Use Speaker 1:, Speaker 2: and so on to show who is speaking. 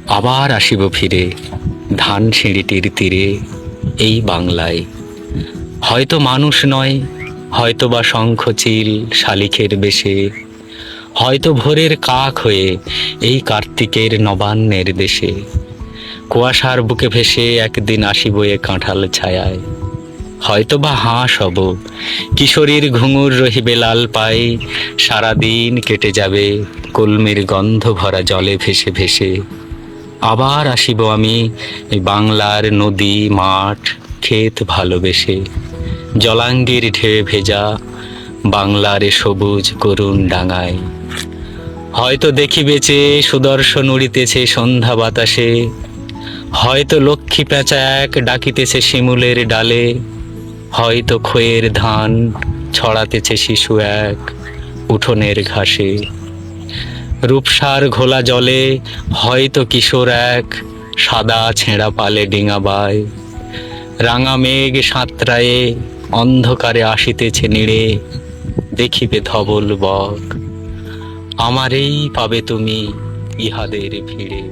Speaker 1: আবার আসিব ফিরে ধান সিঁড়িটির তীরে এই বাংলায়। হয়তো মানুষ নয়, হয়তো বা শঙ্খচিল শালিখের বেশে, হয়তো ভোরের কাক হয়ে এই কার্তিকের নবান্নের দেশে। কুয়াশার বুকে ভেসে একদিন আসিব এ কাঁঠাল ছায়ায়। হয়তো বা হাঁস হব, কিশোরীর ঘুঙুর রহিবে লাল পাই, সারাদিন কেটে যাবে কলমির গন্ধ ভরা জলে ভেসে ভেসে। আবার আসিব আমি এই বাংলার নদী মাঠ ক্ষেত ভালোবেসে, জলাঙ্গির ঢেউ ভেজা বাংলার এ সবুজ করুণ ডাঙায়। হয়তো দেখিবে চেয়ে সুদর্শন উড়িতেছে সন্ধ্যা বাতাসে, হয়তো লক্ষ্মী পেঁচা এক ডাকিতেছে শিমুলের ডালে, হয়তো খয়ের ধান ছড়াতেছে শিশু এক উঠোনের ঘাসে। রূপসার ঘোলা জলে হয়তো কিশোর এক সাদা ছেঁড়া পালে ডিঙাবায়। রাঙা মেঘ সাঁতরায়ে অন্ধকারে আসিতেছে নিড়ে, দেখিবে ধবল বক আমারেই পাবে তুমি ইহাদের ভিড়ে।